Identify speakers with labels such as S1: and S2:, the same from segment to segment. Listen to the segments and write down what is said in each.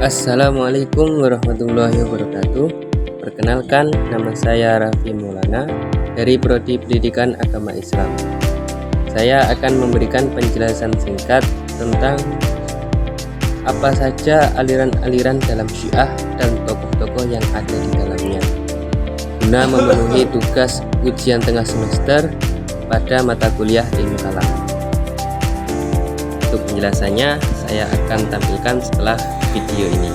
S1: Assalamualaikum warahmatullahi wabarakatuh. Perkenalkan, nama saya Raffi Maulana dari Prodi Pendidikan Agama Islam. Saya akan memberikan penjelasan singkat tentang apa saja aliran-aliran dalam Syiah dan tokoh-tokoh yang ada di dalamnya, guna memenuhi tugas ujian tengah semester pada mata kuliah ilmu kalam. Untuk penjelasannya, saya akan tampilkan setelah video ini.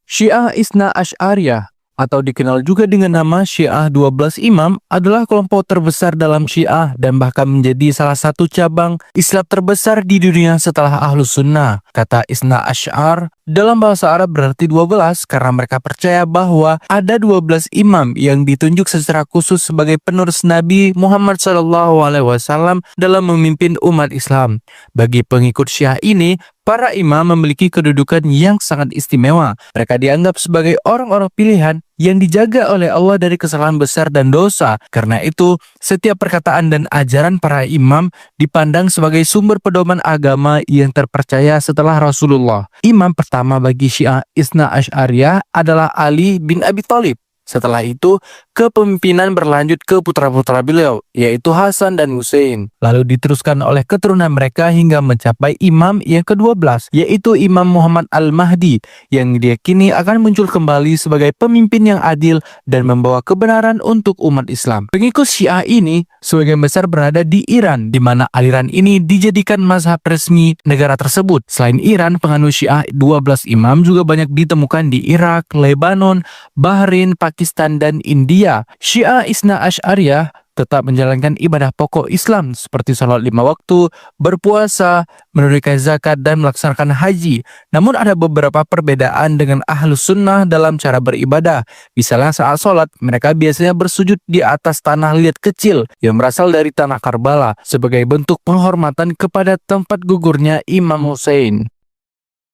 S2: Syiah Isna Asy'ariyah atau dikenal juga dengan nama Syiah 12 Imam adalah kelompok terbesar dalam Syiah dan bahkan menjadi salah satu cabang Islam terbesar di dunia setelah Ahlus Sunnah. Kata Isna Asy'ar dalam bahasa Arab berarti 12 karena mereka percaya bahwa ada 12 imam yang ditunjuk secara khusus sebagai penerus Nabi Muhammad SAW dalam memimpin umat Islam. Bagi pengikut Syiah ini, para imam memiliki kedudukan yang sangat istimewa. Mereka dianggap sebagai orang-orang pilihan yang dijaga oleh Allah dari kesalahan besar dan dosa. Karena itu, setiap perkataan dan ajaran para imam dipandang sebagai sumber pedoman agama yang terpercaya setelah Rasulullah. Imam pertama bagi Syiah Isna Asy'ariyah adalah Ali bin Abi Thalib. Setelah itu, kepemimpinan berlanjut ke putra-putra beliau, yaitu Hasan dan Husain. Lalu diteruskan oleh keturunan mereka hingga mencapai imam yang ke-12, yaitu Imam Muhammad Al-Mahdi, yang diyakini akan muncul kembali sebagai pemimpin yang adil dan membawa kebenaran untuk umat Islam. Pengikut Syiah ini sebagian besar berada di Iran, di mana aliran ini dijadikan mazhab resmi negara tersebut. Selain Iran, penganut Syiah 12 imam juga banyak ditemukan di Irak, Lebanon, Bahrain, Pakistan, dan India. Syiah Isna Asy'ariyah tetap menjalankan ibadah pokok Islam seperti sholat 5 waktu, berpuasa, menunaikan zakat, dan melaksanakan haji. Namun ada beberapa perbedaan dengan Ahlus Sunnah dalam cara beribadah. Misalnya saat sholat, mereka biasanya bersujud di atas tanah liat kecil yang berasal dari tanah Karbala sebagai bentuk penghormatan kepada tempat gugurnya Imam Husain.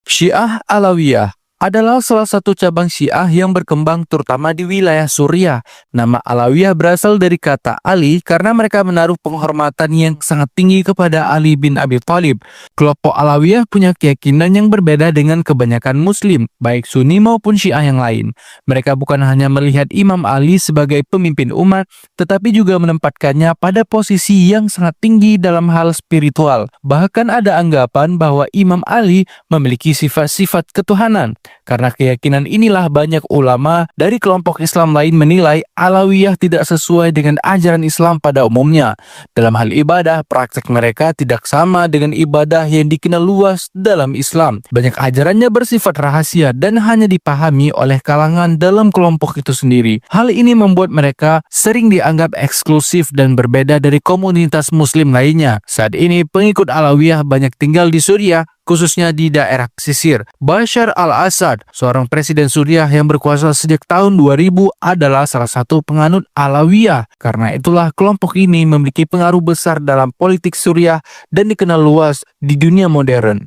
S2: Syiah Alawiyah adalah salah satu cabang Syiah yang berkembang terutama di wilayah Suriah. Nama Alawiyah berasal dari kata Ali karena mereka menaruh penghormatan yang sangat tinggi kepada Ali bin Abi Thalib. Kelompok Alawiyah punya keyakinan yang berbeda dengan kebanyakan Muslim, baik Sunni maupun Syiah yang lain. Mereka bukan hanya melihat Imam Ali sebagai pemimpin umat, tetapi juga menempatkannya pada posisi yang sangat tinggi dalam hal spiritual. Bahkan ada anggapan bahwa Imam Ali memiliki sifat-sifat ketuhanan. Karena keyakinan inilah banyak ulama dari kelompok Islam lain menilai Alawiyah tidak sesuai dengan ajaran Islam pada umumnya. Dalam hal ibadah, praktek mereka tidak sama dengan ibadah yang dikenal luas dalam Islam. Banyak ajarannya bersifat rahasia dan hanya dipahami oleh kalangan dalam kelompok itu sendiri. Hal ini membuat mereka sering dianggap eksklusif dan berbeda dari komunitas Muslim lainnya. Saat ini pengikut Alawiyah banyak tinggal di Suriah, khususnya di daerah pesisir. Bashar al-Assad, seorang presiden Suriah yang berkuasa sejak tahun 2000, adalah salah satu penganut Alawiyah. Karena itulah kelompok ini memiliki pengaruh besar dalam politik Suriah dan dikenal luas di dunia modern.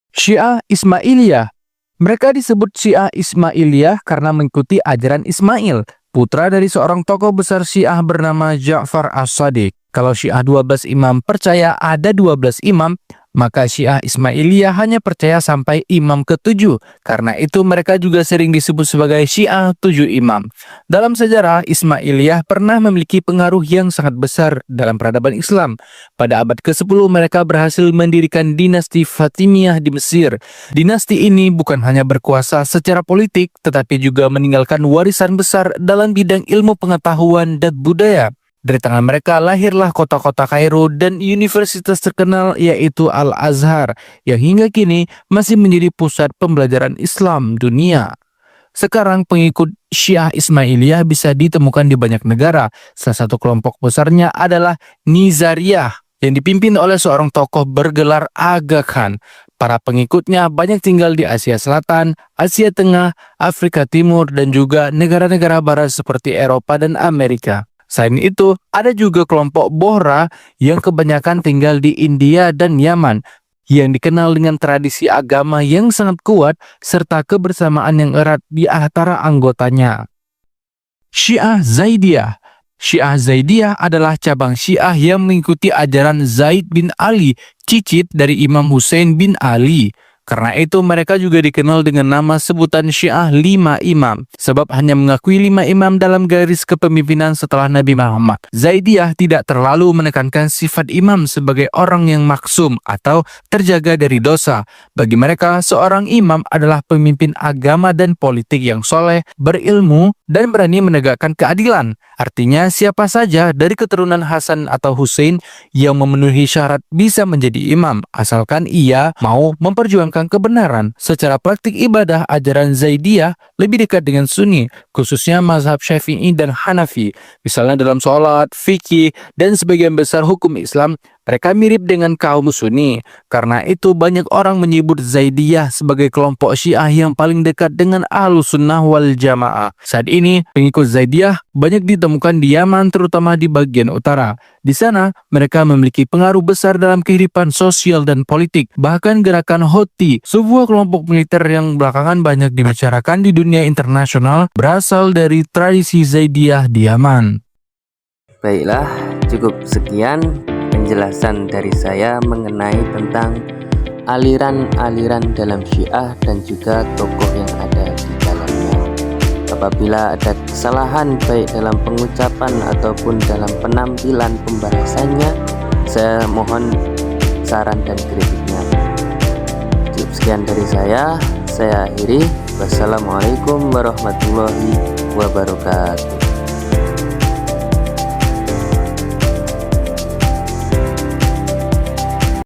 S2: Syiah Ismailiyah. Mereka disebut Syiah Ismailiyah karena mengikuti ajaran Ismail, putra dari seorang tokoh besar Syiah bernama Ja'far as-Sadiq. Kalau Syiah 12 imam percaya ada 12 imam, maka Syiah Ismailiyah hanya percaya sampai imam ke-7. Karena itu mereka juga sering disebut sebagai Syiah 7 imam. Dalam sejarah, Ismailiyah pernah memiliki pengaruh yang sangat besar dalam peradaban Islam. Pada abad ke-10 mereka berhasil mendirikan dinasti Fatimiyah di Mesir. Dinasti ini bukan hanya berkuasa secara politik, tetapi juga meninggalkan warisan besar dalam bidang ilmu pengetahuan dan budaya. Dari tangan mereka lahirlah kota-kota Kairo dan universitas terkenal yaitu Al-Azhar yang hingga kini masih menjadi pusat pembelajaran Islam dunia. Sekarang pengikut Syiah Ismailiyah bisa ditemukan di banyak negara. Salah satu kelompok besarnya adalah Nizariyah yang dipimpin oleh seorang tokoh bergelar Aga Khan. Para pengikutnya banyak tinggal di Asia Selatan, Asia Tengah, Afrika Timur, dan juga negara-negara barat seperti Eropa dan Amerika. Selain itu, ada juga kelompok Bohra yang kebanyakan tinggal di India dan Yaman, yang dikenal dengan tradisi agama yang sangat kuat serta kebersamaan yang erat di antara anggotanya. Syiah Zaidiyah. Syiah Zaidiyah adalah cabang Syiah yang mengikuti ajaran Zaid bin Ali, cicit dari Imam Hussein bin Ali. Karena itu mereka juga dikenal dengan nama sebutan Syiah 5 Imam, sebab hanya mengakui 5 imam dalam garis kepemimpinan setelah Nabi Muhammad. Zaidiyah tidak terlalu menekankan sifat imam sebagai orang yang maksum atau terjaga dari dosa. Bagi mereka, seorang imam adalah pemimpin agama dan politik yang soleh, berilmu, dan berani menegakkan keadilan. Artinya, siapa saja dari keturunan Hasan atau Hussein yang memenuhi syarat bisa menjadi imam, asalkan ia mau memperjuangkan kebenaran. Secara praktik ibadah, ajaran Zaidiyah lebih dekat dengan Sunni, khususnya mazhab Syafi'i dan Hanafi. Misalnya dalam sholat, fikih, dan sebagian besar hukum Islam, mereka mirip dengan kaum Sunni. Karena itu banyak orang menyebut Zaidiyah sebagai kelompok Syiah yang paling dekat dengan Ahlus Sunnah wal Jamaah. Saat ini, pengikut Zaidiyah banyak ditemukan di Yaman, terutama di bagian utara. Di sana, mereka memiliki pengaruh besar dalam kehidupan sosial dan politik. Bahkan gerakan Houthi, sebuah kelompok militer yang belakangan banyak dibicarakan di dunia internasional, berasal dari tradisi Zaidiyah di Yaman.
S1: Baiklah, cukup sekian penjelasan dari saya mengenai tentang aliran-aliran dalam Syiah dan juga tokoh yang ada di dalamnya. Apabila ada kesalahan baik dalam pengucapan ataupun dalam penampilan pembahasannya, saya mohon saran dan kritiknya. Cukup sekian dari saya akhiri. Wassalamualaikum warahmatullahi wabarakatuh.